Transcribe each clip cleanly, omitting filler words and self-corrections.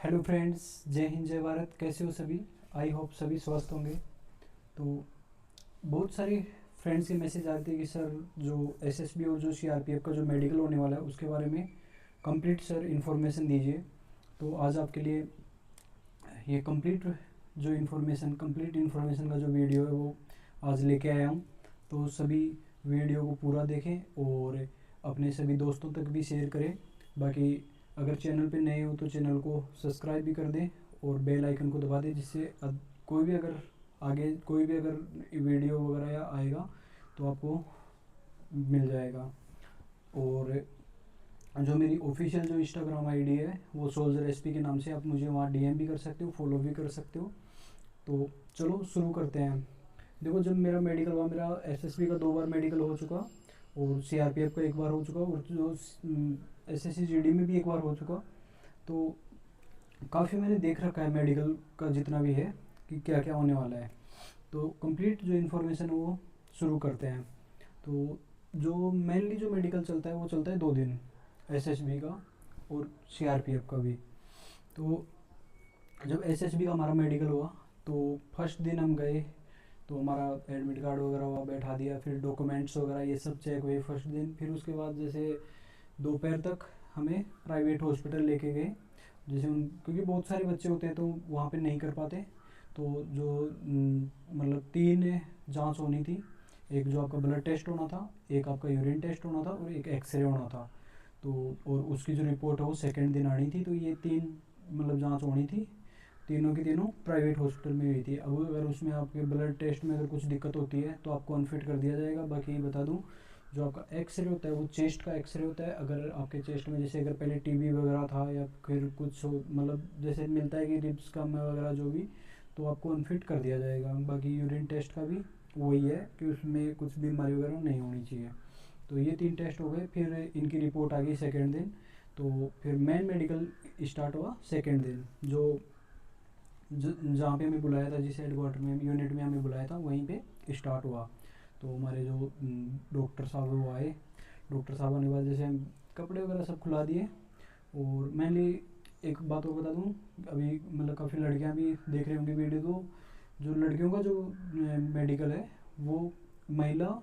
Hello friends, जय हिंद जय भारत। कैसे हो सभी? आई होप सभी स्वस्थ होंगे। तो बहुत सारे फ्रेंड्स के मैसेज आते हैं कि सर जो एसएसबी और जो सीआरपीएफ का जो मेडिकल होने वाला है उसके बारे में कंप्लीट सर इन्फॉर्मेशन दीजिए। तो आज आपके लिए ये कंप्लीट इन्फॉर्मेशन का जो वीडियो है वो आज लेके आया हूँ। तो सभी वीडियो को पूरा देखें और अपने सभी दोस्तों तक भी शेयर करें। बाकी अगर चैनल पे नए हो तो चैनल को सब्सक्राइब भी कर दें और बेल आइकन को दबा दें, जिससे कोई भी अगर वीडियो वगैरह आएगा तो आपको मिल जाएगा। और जो मेरी ऑफिशियल जो इंस्टाग्राम आईडी है वो सोल्जर एसपी के नाम से, आप मुझे वहाँ डीएम भी कर सकते हो, फॉलो भी कर सकते हो। तो चलो शुरू करते हैं। देखो, जब मेरा मेडिकल हुआ, मेरा एसएसबी का 2 बार मेडिकल हो चुका और सीआरपीएफ का 1 बार हो चुका और जो एसएससी जीडी में भी 1 बार हो चुका। तो काफ़ी मैंने देख रखा है मेडिकल का जितना भी है कि क्या क्या होने वाला है। तो कंप्लीट जो इन्फॉर्मेशन है वो शुरू करते हैं। तो जो मेनली जो मेडिकल चलता है वो चलता है 2 दिन, एसएसबी का और सीआरपीएफ का भी। तो जब एसएसबी का हमारा मेडिकल हुआ तो फर्स्ट दिन हम गए, तो हमारा एडमिट कार्ड वगैरह हुआ, बैठा दिया, फिर डॉक्यूमेंट्स वगैरह ये सब चेक हुए फर्स्ट दिन। फिर उसके बाद जैसे दोपहर तक हमें प्राइवेट हॉस्पिटल लेके गए, जैसे उन क्योंकि बहुत सारे बच्चे होते हैं तो वहाँ पे नहीं कर पाते। तो जो मतलब 3 जांच होनी थी, एक जो आपका ब्लड टेस्ट होना था, एक आपका यूरिन टेस्ट होना था और एक एक्सरे होना था। तो और उसकी जो रिपोर्ट है वो सेकेंड दिन आनी थी। तो ये 3 मतलब जांच होनी थी, तीनों की तीनों प्राइवेट हॉस्पिटल में हुई थी। अब अगर उसमें आपके ब्लड टेस्ट में अगर कुछ दिक्कत होती है तो आपको अनफिट कर दिया जाएगा। बाकी बता दूं, जो आपका एक्सरे होता है वो चेस्ट का एक्सरे होता है। अगर आपके चेस्ट में जैसे अगर पहले टीबी वगैरह था या फिर कुछ मतलब जैसे मिलता है कि रिब्स कम है वगैरह जो भी, तो आपको अनफिट कर दिया जाएगा। बाकी यूरिन टेस्ट का भी वही है कि उसमें कुछ बीमारी वगैरह नहीं होनी चाहिए। तो ये 3 टेस्ट हो गए, फिर इनकी रिपोर्ट आ गई सेकेंड दिन। तो फिर मेन मेडिकल स्टार्ट हुआ सेकेंड दिन, जो जहाँ पे हमें बुलाया था, जिस हेडक्वार्टर में यूनिट में हमें बुलाया था वहीं पे स्टार्ट हुआ। तो हमारे जो डॉक्टर साहब वो आए। डॉक्टर साहब आने के बाद जैसे हम कपड़े वगैरह सब खुला दिए। और मैंने एक बात और बता दूँ, अभी मतलब काफ़ी लड़कियां भी देख रही होंगी वीडियो। तो जो लड़कियों का जो मेडिकल है वो महिला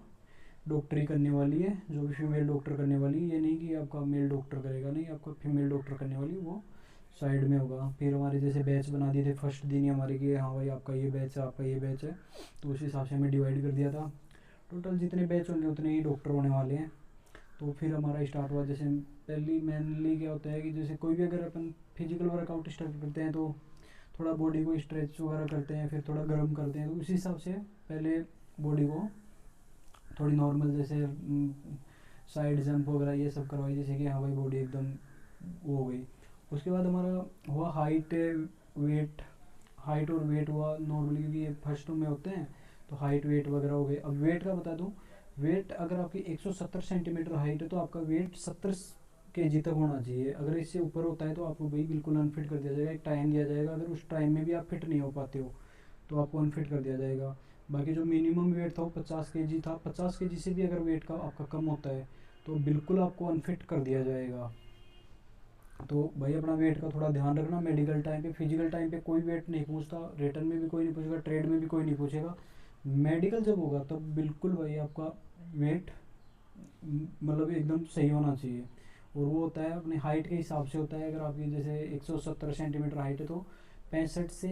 डॉक्टरी करने वाली है, जो भी फीमेल डॉक्टर करने वाली है। ये नहीं कि आपका मेल डॉक्टर करेगा, नहीं, आपका फीमेल डॉक्टर करने वाली वो साइड में होगा। फिर हमारे जैसे बैच बना दिए थे फर्स्ट दिन ही हमारे कि हाँ भाई आपका ये बैच है, आपका ये बैच है। तो उस हिसाब से हमें डिवाइड कर दिया था। टोटल जितने बैच होंगे उतने ही डॉक्टर होने वाले हैं। तो फिर हमारा स्टार्ट हुआ। जैसे पहली मेनली क्या होता है कि जैसे कोई भी अगर अपन फिजिकल वर्कआउट स्टार्ट करते हैं तो थोड़ा बॉडी को स्ट्रेच वगैरह करते हैं, फिर थोड़ा गर्म करते हैं। तो उसी हिसाब से पहले बॉडी को थोड़ी नॉर्मल जैसे साइड जंप वगैरह ये सब करवाई, जैसे कि हाँ भाई बॉडी एकदम वो हो गई। उसके बाद हमारा हुआ वेट हाइट और वेट हुआ नॉर्मली, क्योंकि ये फर्स्ट में होते हैं। तो हाइट वेट वगैरह हो गए। अब वेट का बता दूं, वेट अगर आपकी 170 सेंटीमीटर हाइट है तो आपका वेट 70 केजी तक होना चाहिए। अगर इससे ऊपर होता है तो आपको भाई बिल्कुल अनफिट कर दिया जाएगा, एक टाइम दिया जाएगा। अगर उस टाइम में भी आप फिट नहीं हो पाते हो तो आपको अनफिट कर दिया जाएगा। बाकी जो मिनिमम वेट था वो 50 केजी था। 50 केजी से भी अगर वेट का आपका कम होता है तो बिल्कुल आपको अनफिट कर दिया जाएगा। तो भाई अपना वेट का थोड़ा ध्यान रखना। मेडिकल टाइम पे, फिजिकल टाइम पे कोई वेट नहीं पूछता, रिटर्न में भी कोई नहीं पूछेगा, ट्रेड में भी कोई नहीं पूछेगा। मेडिकल जब होगा तब बिल्कुल भाई आपका वेट मतलब एकदम सही होना चाहिए। और वो होता है अपनी हाइट के हिसाब से होता है। अगर आपकी जैसे 170 सेंटीमीटर हाइट है तो 65 से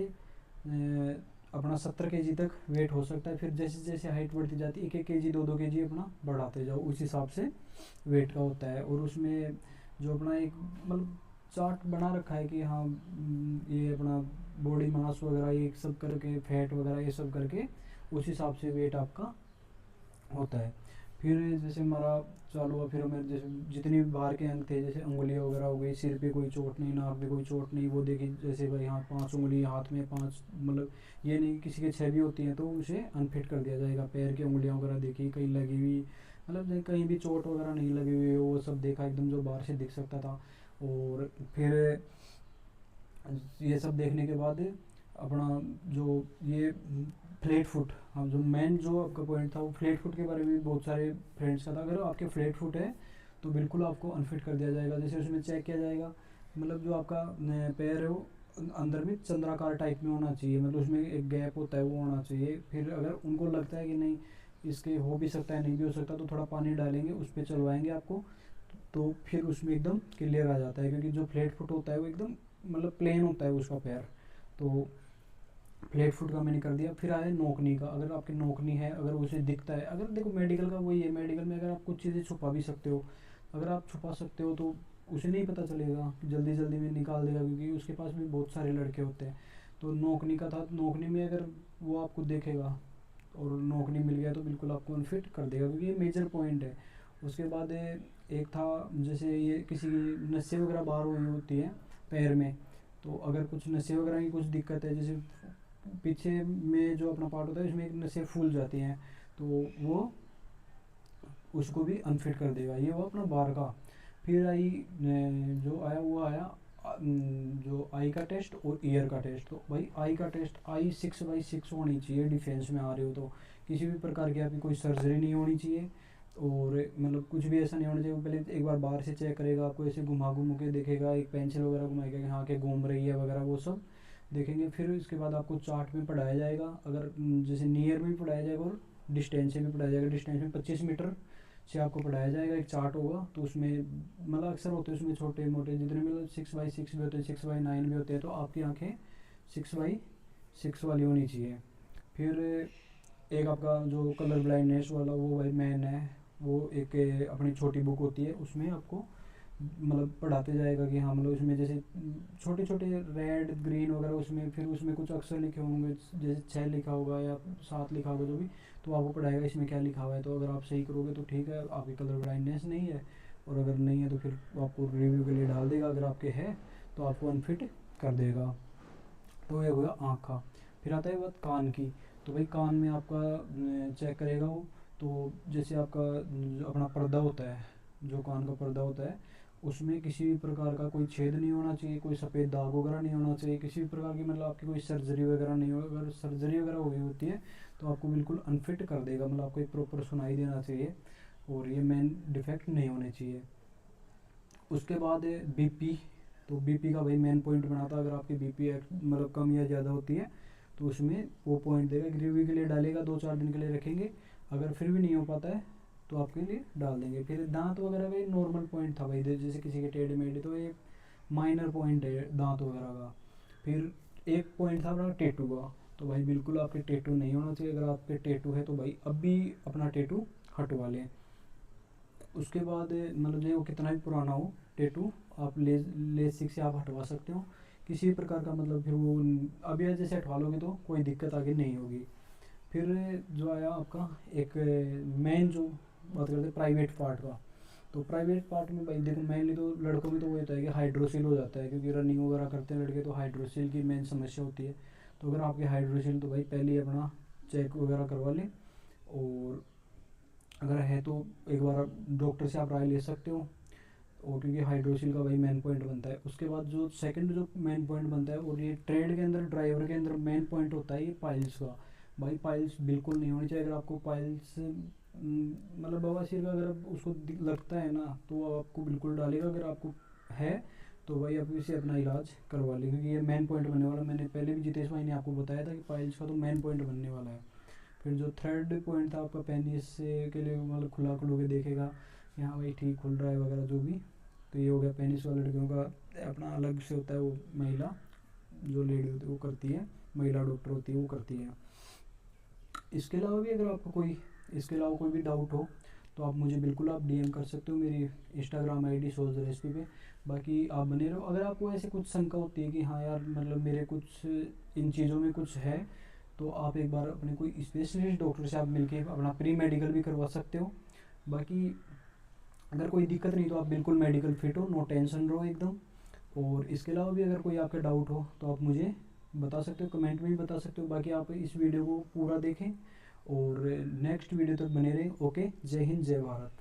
अपना 70 केजी तक वेट हो सकता है। फिर जैसे जैसे हाइट बढ़ती जाती है 1-1 केजी 2-2 केजी अपना बढ़ाते जाओ, उस हिसाब से वेट का होता है। और उसमें जो अपना एक मतलब चार्ट बना रखा है कि हाँ ये अपना बॉडी मास वगैरह ये सब करके, फैट वगैरह ये सब करके उस हिसाब से वेट आपका होता है। फिर जैसे हमारा चालू हुआ, फिर हमें जैसे जितने भी बाहर के अंग थे, जैसे उंगलियां वगैरह हो गई, सिर पे कोई चोट नहीं, नाक पे कोई चोट नहीं, वो देखी जैसे भाई हाँ 5 उंगली हाथ में 5, मतलब ये नहीं किसी के 6 भी होती हैं तो उसे अनफिट कर दिया जाएगा। पैर की उंगलियां वगैरह देखी, कहीं लगी हुई, मतलब कहीं भी चोट वगैरह नहीं लगी हुई, वो सब देखा एकदम जो बाहर से दिख सकता था। और फिर ये सब देखने के बाद अपना जो ये फ्लैट फुट, हाँ जो मेन जो आपका पॉइंट था वो फ्लैट फुट के बारे में भी बहुत सारे फ्रेंड्स का था। अगर आपके फ्लैट फुट है तो बिल्कुल आपको अनफिट कर दिया जाएगा। जैसे उसमें चेक किया जाएगा, मतलब जो आपका पैर है वो अंदर में चंद्राकार टाइप में होना चाहिए, मतलब उसमें एक गैप होता है वो होना चाहिए। फिर अगर उनको लगता है कि नहीं इसके हो भी सकता है नहीं भी हो सकता, तो थोड़ा पानी डालेंगे, उस पर चलवाएंगे आपको, तो फिर उसमें एकदम क्लियर आ जाता है। क्योंकि जो फ्लैट फुट होता है वो एकदम मतलब प्लेन होता है उसका पैर, तो फ्लैट फुट का मैंने कर दिया। फिर आया नोकनी का। अगर आपकी नोकनी है, अगर उसे दिखता है, अगर देखो मेडिकल का वही है, मेडिकल में अगर आप कुछ चीज़ें छुपा भी सकते हो, अगर आप छुपा सकते हो तो उसे नहीं पता चलेगा, जल्दी जल्दी में निकाल देगा, क्योंकि उसके पास भी बहुत सारे लड़के होते हैं। तो नोकनी का था, नोकनी में अगर वो आपको देखेगा और नोकनी मिल गया तो बिल्कुल आपको अनफिट कर देगा, क्योंकि ये मेजर पॉइंट है। उसके बाद एक था, जैसे ये किसी की नसें वगैरह बाहर हुई होती है पैर में, तो अगर कुछ नसें वगैरह की कुछ दिक्कत है, जैसे पीछे में जो अपना पार्ट होता है उसमें एक नसें फूल जाती हैं, तो वो उसको भी अनफिट कर देगा। ये वो अपना बाहर का। फिर आई जो आया वो आया जो आई का टेस्ट और ईयर का टेस्ट। तो भाई आई का टेस्ट, आई 6/6 होनी चाहिए, डिफेंस में आ रहे हो तो किसी भी प्रकार की आपकी कोई सर्जरी नहीं होनी चाहिए, और मतलब कुछ भी ऐसा नहीं होना चाहिए। वो पहले एक बार बाहर से चेक करेगा, आपको ऐसे घुमा घुमा के देखेगा, एक पेंसिल वगैरह घुमाएगा कि हाँ के घूम रही है वगैरह, वो सब देखेंगे। फिर इसके बाद आपको चार्ट में पढ़ाया जाएगा, अगर जैसे नियर में भी पढ़ाया जाएगा और डिस्टेंस से भी पढ़ाया जाएगा। डिस्टेंस में 25 मीटर से आपको पढ़ाया जाएगा, एक चार्ट होगा, तो उसमें मतलब अक्सर होते हैं उसमें छोटे मोटे जितने मतलब 6/6 भी होते हैं, 6/9 भी होते हैं, तो आपकी आंखें 6/6 वाली होनी चाहिए। फिर एक आपका जो कलर ब्लाइंडनेस वाला वो भाई मैन है, वो एक अपनी छोटी बुक होती है, उसमें आपको मतलब पढ़ाते जाएगा कि हाँ मतलब उसमें जैसे छोटे छोटे रेड ग्रीन वगैरह, उसमें फिर उसमें कुछ अक्षर लिखे होंगे, जैसे 6 लिखा होगा या 7 लिखा होगा जो भी, तो आपको पढ़ाएगा इसमें क्या लिखा हुआ है। तो अगर आप सही करोगे तो ठीक है, आपकी कलर ब्लाइंडनेस नहीं है, और अगर नहीं है तो फिर आपको रिव्यू के लिए डाल देगा, अगर आपके है तो आपको अनफिट कर देगा। तो ये हो गया आँख का। फिर आता है बात कान की। तो भाई कान में आपका चेक करेगा वो, तो जैसे आपका जो अपना पर्दा होता है, जो कान का पर्दा होता है, उसमें किसी भी प्रकार का कोई छेद नहीं होना चाहिए, कोई सफ़ेद दाग वगैरह नहीं होना चाहिए, किसी भी प्रकार की मतलब आपकी कोई सर्जरी वगैरह नहीं हो। अगर सर्जरी वगैरह हुई होती है तो आपको बिल्कुल अनफिट कर देगा, मतलब आपको एक प्रॉपर सुनाई देना चाहिए, और ये मेन डिफेक्ट नहीं होने चाहिए। उसके बाद है बीपी। तो बीपी का भाई मेन पॉइंट बनाता है, अगर आपकी बीपी मतलब कम या ज़्यादा होती है तो उसमें वो पॉइंट देगा, ग्रेवी के लिए डालेगा, 2-4 दिन के लिए रखेंगे, अगर फिर भी नहीं हो पाता है तो आपके लिए डाल देंगे। फिर दांत वगैरह का नॉर्मल पॉइंट था भाई, जैसे किसी के टेढ़े मेढ़े, तो ये माइनर पॉइंट है दांत वगैरह का। फिर एक पॉइंट था अपना टेटू का। तो भाई बिल्कुल आपके टेटू नहीं होना चाहिए, अगर आपके टेटू है तो भाई अभी अपना टेटू हटवा लें। उसके बाद मतलब जो वो कितना भी पुराना हो टेटू, आप लेसिक से आप हटवा सकते हो किसी भी प्रकार का, मतलब फिर वो अभी जैसे हटवा लोगे तो कोई दिक्कत आगे नहीं होगी। फिर जो आया आपका एक मेन जो बात करते हैं प्राइवेट पार्ट का। तो प्राइवेट पार्ट में भाई देखो मेनली तो लड़कों में तो वो होता है कि हाइड्रोसिल हो जाता है, क्योंकि रनिंग वगैरह करते हैं लड़के, तो हाइड्रोसिल की मेन समस्या होती है। तो अगर आपके हाइड्रोसिल, तो भाई पहले ही अपना चेक वगैरह करवा लें, और अगर है तो एक बार डॉक्टर से आप राय ले सकते हो, और क्योंकि हाइड्रोसिल का भाई मेन पॉइंट बनता है। उसके बाद जो सेकंड जो मेन पॉइंट बनता है, और ये ट्रेड के अंदर ड्राइवर के अंदर मेन पॉइंट होता है ये पाइल्स का। भाई पाइल्स बिल्कुल नहीं होनी चाहिए। अगर आपको पाइल्स मतलब बवासीर का अगर उसको लगता है ना तो वो आपको बिल्कुल डालेगा, अगर आपको है तो भाई आप इसे अपना इलाज करवा लें, क्योंकि ये मेन पॉइंट बनने वाला। मैंने पहले भी जितेश भाई ने आपको बताया था कि पाइल्स का तो मेन पॉइंट बनने वाला है। फिर जो थर्ड पॉइंट था आपका पेनिस से के लिए, मतलब खुला खुल के देखेगा कि हाँ भाई ठीक खुल रहा है वगैरह जो भी। तो ये हो गया पेनिस वाला, लड़कियों का अपना अलग से होता है, वो महिला जो लेडी होती है वो करती है, महिला डॉक्टर होती है वो करती है। इसके अलावा भी अगर आपको कोई इसके अलावा कोई भी डाउट हो तो आप मुझे बिल्कुल आप डीएम कर सकते हो मेरी इंस्टाग्राम आईडी सोल्स रेसिपी पे। बाकी आप बने रहो। अगर आपको ऐसे कुछ शंका होती है कि हाँ यार मतलब मेरे कुछ इन चीज़ों में कुछ है, तो आप एक बार अपने कोई स्पेशलिस्ट डॉक्टर से आप मिलके अपना प्री मेडिकल भी करवा सकते हो। बाकी अगर कोई दिक्कत नहीं तो आप बिल्कुल मेडिकल फिट हो, नो टेंशन रहो एकदम। और इसके अलावा भी अगर कोई आपका डाउट हो तो आप मुझे बता सकते हो, कमेंट में भी बता सकते हो। बाकी आप इस वीडियो को पूरा देखें और नेक्स्ट वीडियो तक बने रहें। ओके, जय हिंद, जय भारत।